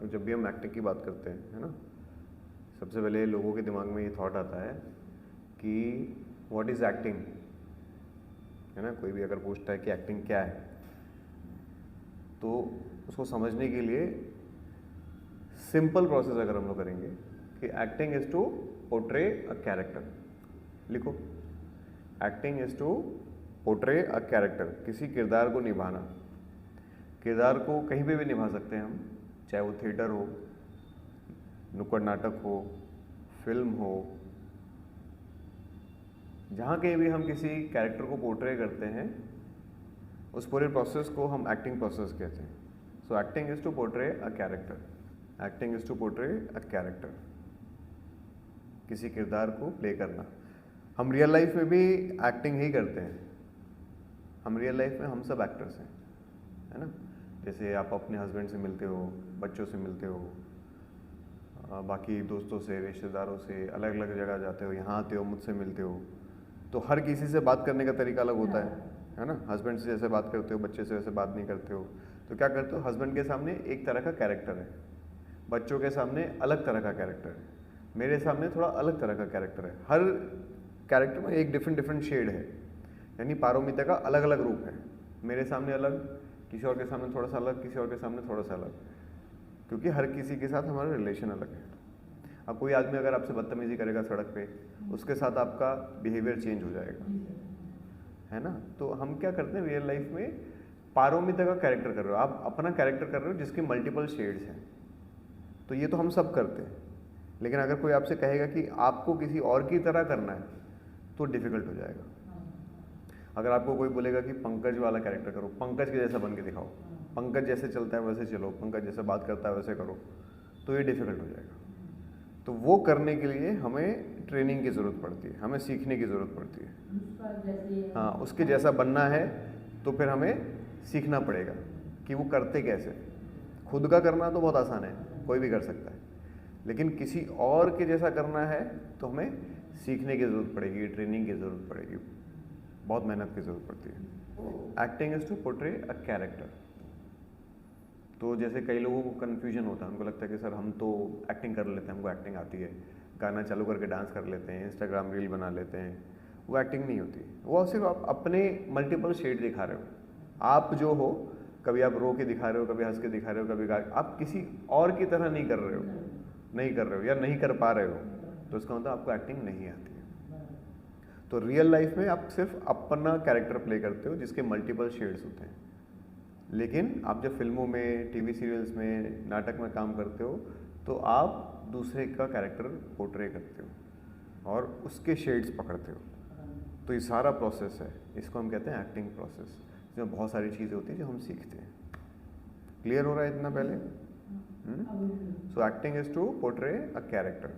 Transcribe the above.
अब जब भी हम एक्टिंग की बात करते हैं, है ना, सबसे पहले लोगों के दिमाग में ये थॉट आता है कि व्हाट इज़ एक्टिंग, है ना। कोई भी अगर पूछता है कि एक्टिंग क्या है, तो उसको समझने के लिए सिंपल प्रोसेस अगर हम लोग करेंगे कि acting is to portray a character. लिखो, acting is to portray a character, किसी किरदार को निभाना। किरदार को कहीं पे भी निभा सकते हैं हम, चाहे वो थिएटर हो, नुक्कड़ नाटक हो, फिल्म हो, जहाँ कहीं भी हम किसी कैरेक्टर को पोर्ट्रे करते हैं, उस पूरे प्रोसेस को हम एक्टिंग प्रोसेस कहते हैं। So acting is to portray a character, acting is to portray a character, किसी किरदार को प्ले करना। हम रियल लाइफ में भी एक्टिंग ही करते हैं। हम रियल लाइफ में हम सब एक्टर्स हैं, है ना। जैसे आप अपने हस्बैंड से मिलते हो, बच्चों से मिलते हो, बाकी दोस्तों से, रिश्तेदारों से, अलग अलग जगह जाते हो, यहाँ आते हो, मुझसे मिलते हो, तो हर किसी से बात करने का तरीका अलग होता है ना। हस्बैंड से जैसे बात करते हो, बच्चे से वैसे बात नहीं करते हो। तो क्या करते हो, हस्बैंड के सामने एक तरह का कैरेक्टर है, बच्चों के सामने अलग तरह का कैरेक्टर है, मेरे सामने थोड़ा अलग तरह का कैरेक्टर है। हर कैरेक्टर में एक डिफरेंट शेड है, यानी पारमिता का अलग अलग रूप है। मेरे सामने अलग, किसी और के सामने थोड़ा सा अलग, किसी और के सामने थोड़ा सा अलग, क्योंकि हर किसी के साथ हमारा रिलेशन अलग है। अब कोई आदमी अगर आपसे बदतमीजी करेगा सड़क पे, उसके साथ आपका बिहेवियर चेंज हो जाएगा, है ना। तो हम क्या करते हैं रियल लाइफ में, पारमिता का कैरेक्टर कर रहे हो, आप अपना कैरेक्टर कर रहे हो जिसके मल्टीपल शेड्स हैं। तो ये तो हम सब करते हैं, लेकिन अगर कोई आपसे कहेगा कि आपको किसी और की तरह करना है, तो डिफिकल्ट हो जाएगा। अगर आपको कोई बोलेगा कि पंकज वाला कैरेक्टर करो, पंकज के जैसा बन के दिखाओ, पंकज जैसे चलता है वैसे चलो, पंकज जैसे बात करता है वैसे करो, तो ये डिफिकल्ट हो जाएगा। तो वो करने के लिए हमें ट्रेनिंग की ज़रूरत पड़ती है, हमें सीखने की ज़रूरत पड़ती है। हाँ, उसके जैसा बनना है तो फिर हमें सीखना पड़ेगा कि वो करते कैसे। खुद का करना तो बहुत आसान है, कोई भी कर सकता है, लेकिन किसी और के जैसा करना है तो हमें सीखने की ज़रूरत पड़ेगी, ट्रेनिंग की ज़रूरत पड़ेगी, बहुत मेहनत की ज़रूरत पड़ती है। Acting is to portray a character. तो जैसे कई लोगों को कन्फ्यूजन होता है, उनको लगता है कि सर हम तो एक्टिंग कर लेते हैं, हमको एक्टिंग आती है, गाना चालू करके डांस कर लेते हैं, इंस्टाग्राम रील बना लेते हैं। वो एक्टिंग नहीं होती, वो सिर्फ आप अपने मल्टीपल शेड दिखा रहे हो। आप जो हो, कभी आप रो के दिखा रहे हो, कभी हंस के दिखा रहे हो, कभी आप किसी और की तरह नहीं कर रहे हो, नहीं कर रहे हो या नहीं कर पा रहे हो, तो इसका मतलब आपको एक्टिंग नहीं आती है। तो रियल लाइफ में आप सिर्फ अपना कैरेक्टर प्ले करते हो जिसके मल्टीपल शेड्स होते हैं, लेकिन आप जब फिल्मों में, टीवी सीरियल्स में, नाटक में काम करते हो, तो आप दूसरे का कैरेक्टर पोर्ट्रे करते हो और उसके शेड्स पकड़ते हो। तो ये सारा प्रोसेस है, इसको हम कहते हैं एक्टिंग प्रोसेस, इसमें बहुत सारी चीज़ें होती हैं जो हम सीखते हैं। क्लियर हो रहा है इतना पहले? So acting is to portray a character.